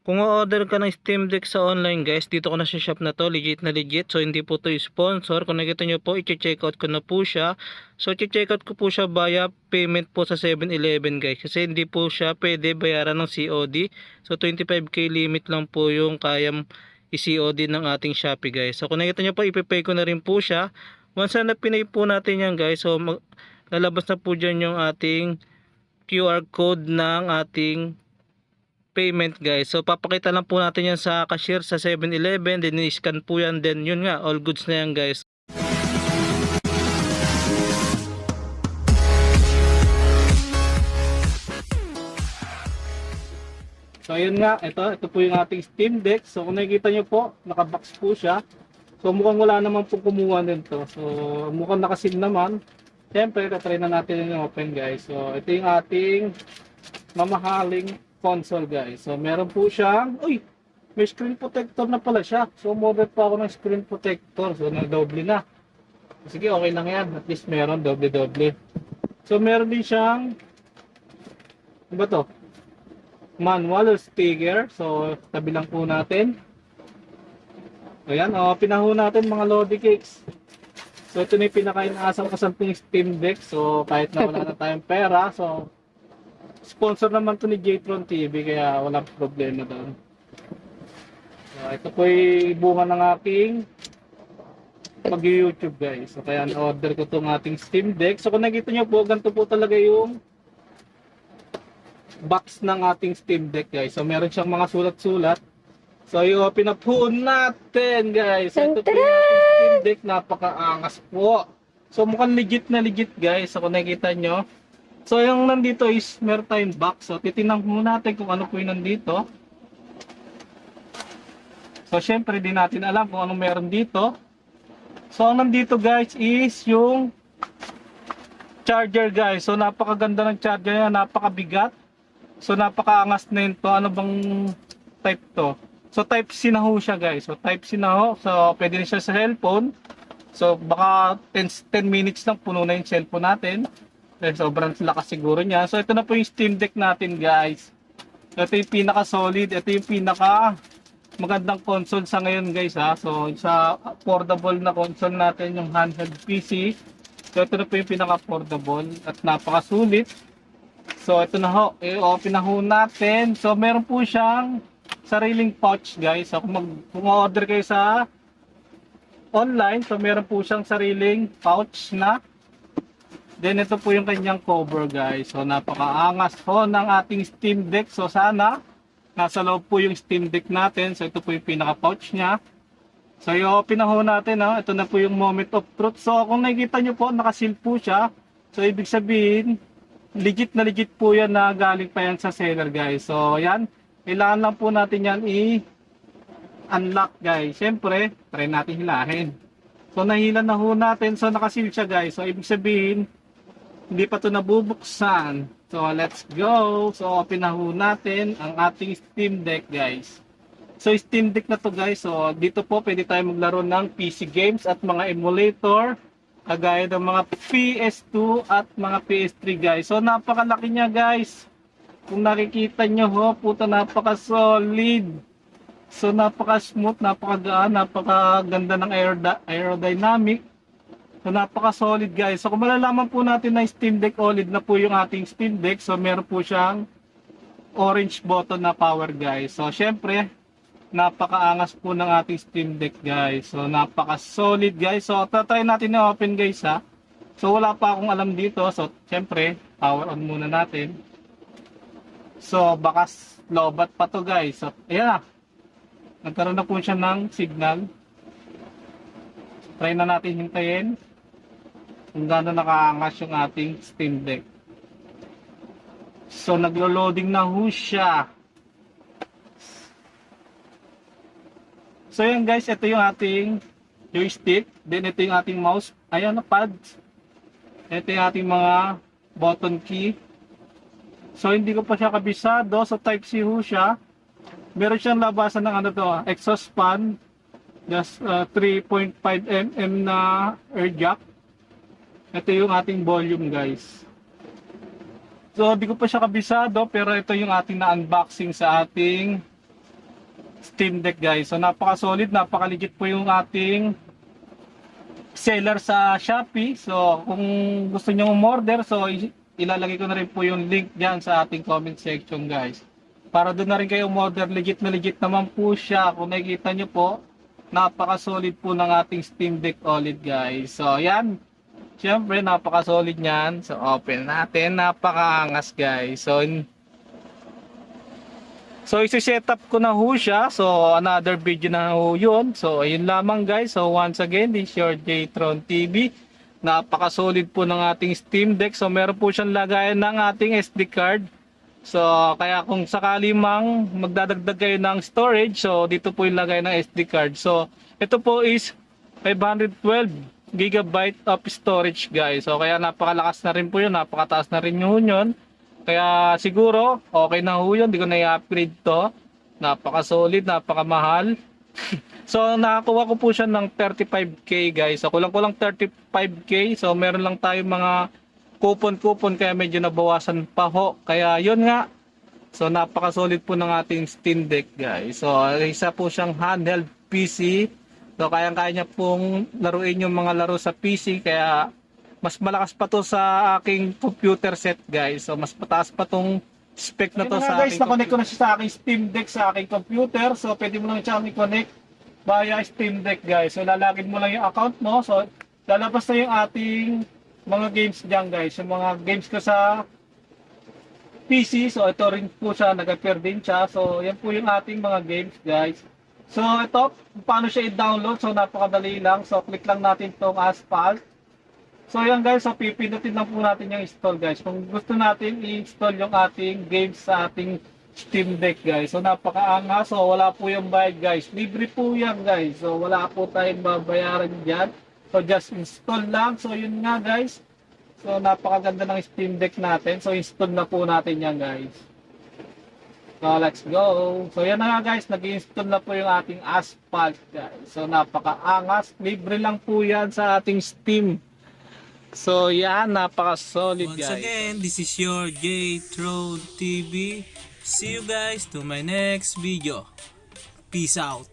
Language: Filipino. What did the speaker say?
Kung order ka ng Steam Deck sa online guys, dito ko na sa shop na to, legit na legit. So hindi po to sponsor. Kung nakita nyo po, i-check out ko na po siya. So i-check out ko po siya via payment po sa 7-Eleven guys. Kasi hindi po siya pwede bayaran ng COD. So 25k limit lang po yung kayang i-COD ng ating Shopee guys. So kung nakita nyo po, ipipay ko na rin po siya. Once na pinay po natin yan guys, so lalabas na po dyan yung ating QR code ng ating payment guys. So papakita lang po natin yan sa cashier sa 7-Eleven, then i-scan po yan, then yun nga, all goods na yan guys. So ayun nga, ito po yung ating Steam Deck. So kung nakikita nyo po, nakabox po siya. So mukhang wala naman po kumuha nito. So mukhang nakasil naman. Siyempre, try na natin yung open guys. So ito yung ating mamahaling console guys. So meron po siyang, uy, may screen protector na pala siya. So umorder pa ako ng screen protector. So nag-doble na. Sige, okay lang yan. At least meron, doble-doble. So meron din siyang, ano ba to? Manual or speaker. So tabi lang po natin. Ayan, pinaho natin mga Lodi Cakes. So ito na yung pinaka-inaasam-asam Steam Deck. So kahit na wala na tayong pera, so sponsor naman to ni Jtron TV, kaya walang problema doon. So, ito po yung bunga ng aking mag-YouTube guys. So kaya na-order ko itong ating Steam Deck. So kung nakita nyo po, ganito po talaga yung box ng ating Steam Deck guys. So meron siyang mga sulat-sulat. So i-open up po natin guys. So, ito po yung ating Steam Deck. Napakaangas po. So mukhang legit na legit guys. So kung nakita nyo, so yung nandito is meron tayong box. So titingnan muna natin kung ano po yung nandito. So syempre di natin alam kung anong meron dito. So ang nandito guys is yung charger guys. So napakaganda ng charger niya, napakabigat. So napakaangas na ito. Ano bang type to? So type C na ho siya guys. So type C na ho. So pwede rin siya sa cellphone. So baka 10 minutes lang puno na yung cellphone natin. Sobrang lakas siguro niya. So ito na po yung Steam Deck natin guys. Ito yung pinaka solid. Ito yung pinaka magandang console sa ngayon guys ha. So sa affordable na console natin, yung handheld PC. So ito na po yung pinaka affordable at napakasulit. So ito na ho. I-open na ho natin. So meron po siyang sariling pouch guys. So kung order kayo sa online, so meron po siyang sariling pouch na. Then ito po yung kanyang cover guys. So napakaangas po ng ating Steam Deck. So sana nasa loob po yung Steam Deck natin. So ito po yung pinaka pouch niya. So i-open na ho natin ha. Ito na po yung moment of truth. So kung nakikita nyo po, nakasil po siya. So ibig sabihin, legit na legit po yan na galing pa yan sa seller guys. So yan, kailangan lang po natin yan i-unlock guys. Siyempre, try natin hilahin. So nahila na ho natin. So nakasil siya guys. So ibig sabihin, hindi pa ito nabubuksan. So let's go. So open na ho natin ang ating Steam Deck guys. So Steam Deck na to guys. So dito po pwede tayo maglaro ng PC games at mga emulator. Kagaya ng mga PS2 at mga PS3 guys. So napakalaki niya guys. Kung nakikita nyo ho, puta napaka solid. So napaka-smooth, napakagaan, napakaganda ng aerodynamic. So napaka-solid guys. So kung malalaman po natin na Steam Deck OLED na po yung ating Steam Deck, so meron po siyang orange button na power guys. So syempre, napakaangas po ng ating Steam Deck guys. So napaka-solid guys. So try natin na open guys ha. So wala pa akong alam dito. So syempre, power on muna natin. So bakas lobat pa to guys. So ayan na. Nagkaroon na po siya ng signal. Try na natin hintayin kung gaano nakaangas yung ating Steam Deck. So naglo-loading na ho siya. So yan guys, ito yung ating joystick. Then ito yung ating mouse. Ayan na pads. Ito yung ating mga button key. So hindi ko pa siya kabisado. So type C ho siya. Meron siyang labasan ng ano to, exhaust fan. Just 3.5 mm na air jack. Ito yung ating volume guys. So di ko pa siya kabisado, pero ito yung ating na-unboxing sa ating Steam Deck guys. So napaka-solid, napaka-legit po yung ating seller sa Shopee. So kung gusto niyo umorder, so ilalagay ko na rin po yung link diyan sa ating comment section guys. Para doon na rin kayo umorder, legit na legit naman po siya. Kung nakikita niyo po, napaka-solid po ng ating Steam Deck OLED guys. So yan, syempre napaka-solid niyan. So open natin, napaka-angas guys. So isi-set up ko na ho siya. So another video na ho yun. So ayun lamang guys. So once again, this is your J-Tron TV. Napaka-solid po ng ating Steam Deck. So meron po siyang lagayan ng ating SD card. So kaya kung sakali mang magdadagdag kayo ng storage, so dito po yung lagay ng SD card. So ito po is 512 GB of storage guys. So kaya napakalakas na rin po yun. Napakataas na rin yun. Kaya siguro, okay na ho yun. Hindi ko na i-upgrade to. Napaka-solid, napaka-mahal. So, nakakuha ko po siya ng 35k guys. So, kulang-kulang 35k. So, meron lang tayo mga coupon-coupon. Kaya medyo nabawasan pa ho. Kaya, yun nga. So, napaka-solid po ng ating Steam Deck guys. So, isa po siyang handheld PC. So, kayang-kaya niya pong laruin yung mga laro sa PC. Kaya, mas malakas pa to sa aking computer set guys. So mas mataas pa tong spec na to sa guys, aking na-connect ko na siya sa aking Steam Deck sa aking computer. So pwede mo lang siya i-connect via Steam Deck guys. So lalagin mo lang yung account mo. So lalabas na yung ating mga games diyan guys. Yung mga games ko sa PC. So ito rin po siya, nag-appear din siya. So yan po yung ating mga games guys. So ito, paano siya i-download? So napakadali lang. So click lang natin tong Asphalt. So yan guys, so pipindutin lang po natin yung install guys. Kung gusto natin i-install yung ating games sa ating Steam Deck guys. So napakaangas, so wala po yung bayad guys. Libre po yan guys. So wala po tayong babayaran dyan. So just install lang. So yun nga guys. So napakaganda ng Steam Deck natin. So install na po natin yan guys. So let's go. So yan na nga guys, nag-install na po yung ating Asphalt guys. So napakaangas. Libre lang po yan sa ating Steam. So yan, napaka-solid guys. Once again, this is your J-Tron TV. See you guys to my next video. Peace out.